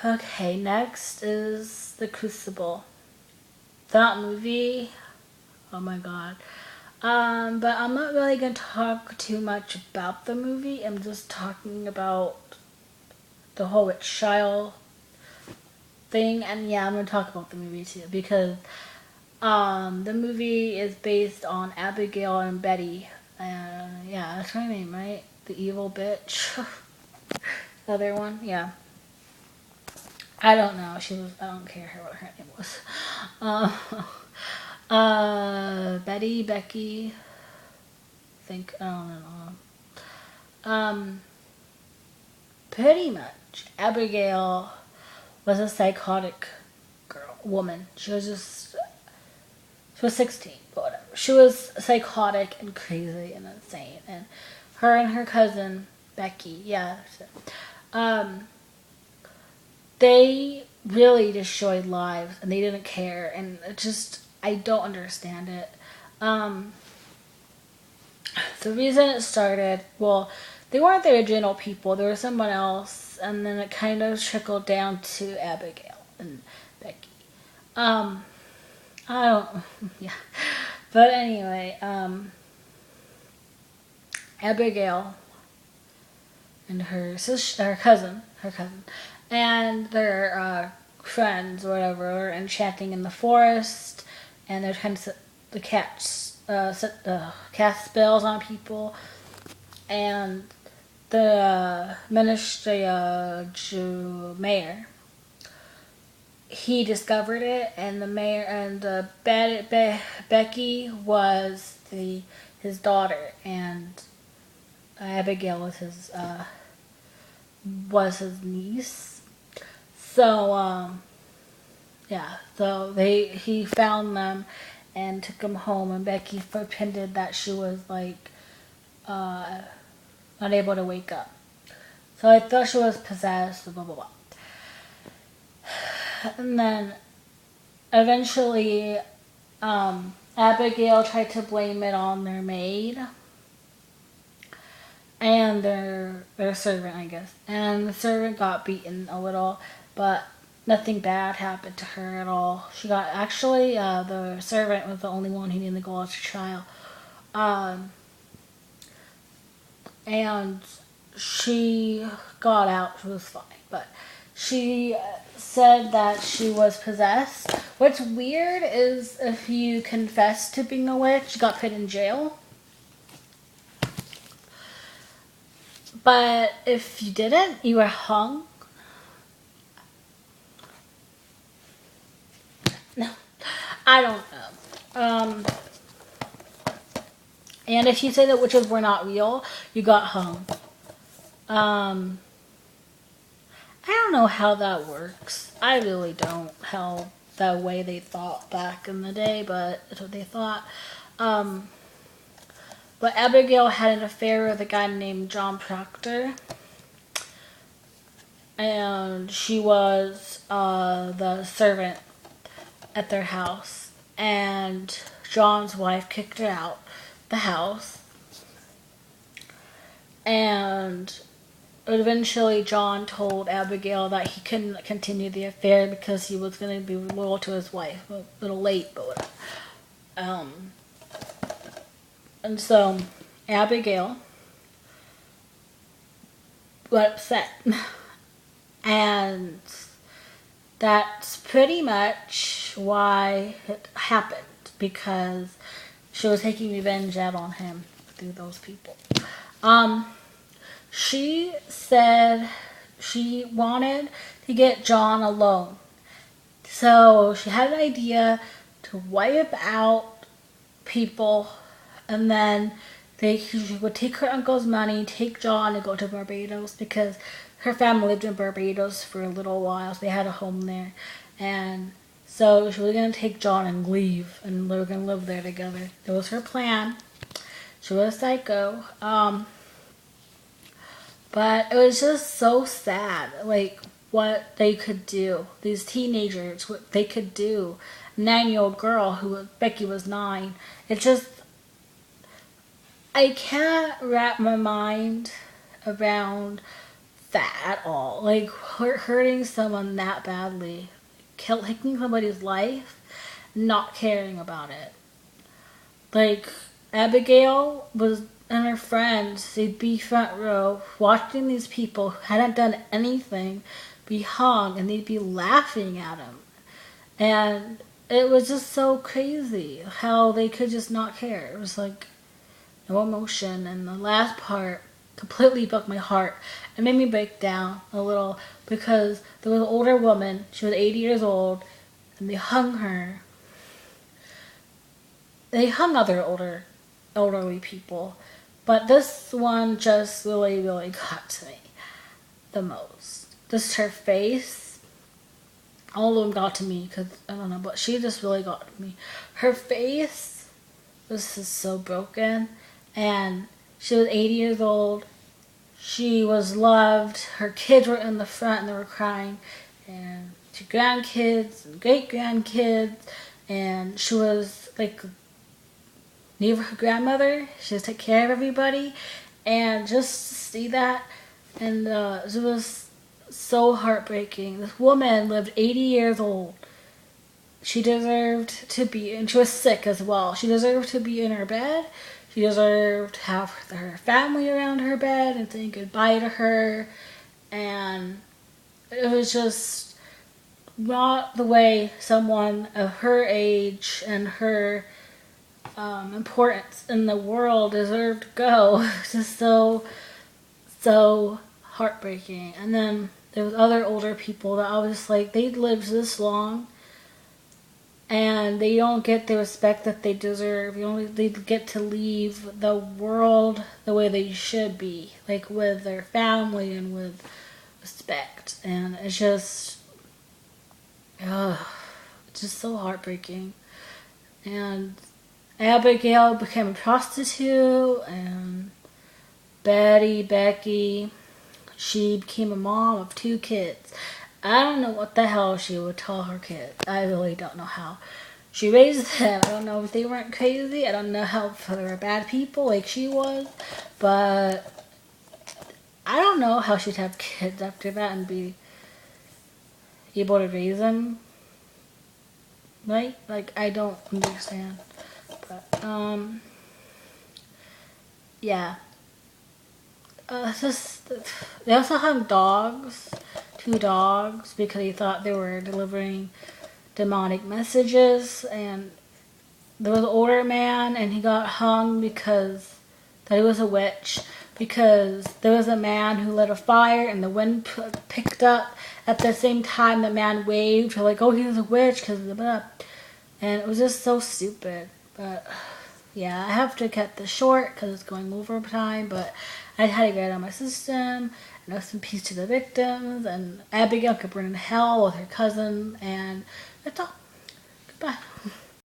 Okay, next is The Crucible. That movie, oh my god. But I'm not really gonna talk too much about the movie. I'm just talking about the whole witch trial thing, and yeah, I'm gonna talk about the movie too because the movie is based on Abigail and Betty, and yeah, that's her name, right? The evil bitch. The other one, yeah. I don't know. She was. I don't care what her name was. Betty, Becky. I think I don't know. Pretty much, Abigail was a psychotic woman. She was 16, but whatever. She was psychotic and crazy and insane, and her cousin Becky, yeah, they really destroyed lives and they didn't care, and it just I don't understand it. Um, the reason it started, well, they weren't the original people. There was someone else, and then it kind of trickled down to Abigail and Becky. Um, I don't, yeah, but anyway, Abigail and her cousin, and their friends, or whatever, are enchanting in the forest, and they're trying to cast spells on people, and the ministry mayor, he discovered it, and the mayor and Becky was his daughter, and Abigail was his niece. So yeah, so he found them and took them home, and Becky pretended that she was like uh, unable to wake up. So I thought she was possessed, blah blah blah. And then eventually, Abigail tried to blame it on their maid and their servant, I guess. And the servant got beaten a little, but nothing bad happened to her at all. She got actually the servant was the only one who didn't go out to trial, um, and she got out. She was fine, but she said that she was possessed. What's weird is if you confess to being a witch, you got put in jail. But if you didn't, you were hung. No, I don't know. And if you say that witches were not real, you got hung. Um, I don't know how that works. I really don't. How the way they thought back in the day, but that's what they thought. Um, but Abigail had an affair with a guy named John Proctor, and she was the servant at their house, and John's wife kicked her out the house, and eventually John told Abigail that he couldn't continue the affair because he was going to be loyal to his wife. A little late, but whatever. And so Abigail got upset, and that's pretty much why it happened, because she was taking revenge out on him through those people. She said she wanted to get John alone. So she had an idea to wipe out people, and then she would take her uncle's money, take John, and go to Barbados, because her family lived in Barbados for a little while, so they had a home there. And so she was going to take John and leave, and they were going to live there together. It was her plan. She was a psycho. But it was just so sad, like, what they could do. These teenagers, what they could do. 9-year-old girl Becky was 9. It just, I can't wrap my mind around that at all. Like, hurting someone that badly, taking somebody's life, not caring about it. Like, Abigail was and her friends, they'd be front row watching these people who hadn't done anything be hung, and they'd be laughing at them. And it was just so crazy how they could just not care. It was like no emotion. And the last part completely broke my heart. It made me break down a little because there was an older woman. She was 80 years old, and they hung her. They hung other elderly people, but this one just really, really got to me the most. Just her face. All of them got to me because I don't know, but she just really got to me. Her face was just so broken, and she was 80 years old. She was loved. Her kids were in the front and they were crying, and her grandkids and great grandkids, and she was like near her grandmother. She was take care of everybody, and just to see that, and it was so heartbreaking. This woman lived 80 years old. She deserved to be, and she was sick as well. She deserved to be in her bed. She deserved to have her family around her bed and saying goodbye to her. And it was just not the way someone of her age and her importance in the world deserved to go. It's just so heartbreaking. And then there was other older people that I was just like, they lived this long and they don't get the respect that they deserve. They get to leave the world the way they should be, like with their family and with respect. And it's just so heartbreaking. And Abigail became a prostitute, and Becky, she became a mom of 2 kids. I don't know what the hell she would tell her kids. I really don't know how she raised them. I don't know if they weren't crazy. I don't know how if they were bad people like she was. But I don't know how she'd have kids after that and be able to raise them. Right? Like, I don't understand. But, yeah. They also hung dogs, 2 dogs, because he thought they were delivering demonic messages. And there was an older man, and he got hung because that he was a witch. Because there was a man who lit a fire, and the wind picked up. At the same time, the man waved, like, oh, he's a witch, because of the blah. And it was just so stupid. But yeah, I have to cut this short because it's going over time. But I had to get it out of my system. And rest in peace to the victims. And Abigail could burn in hell with her cousin. And that's all. Goodbye.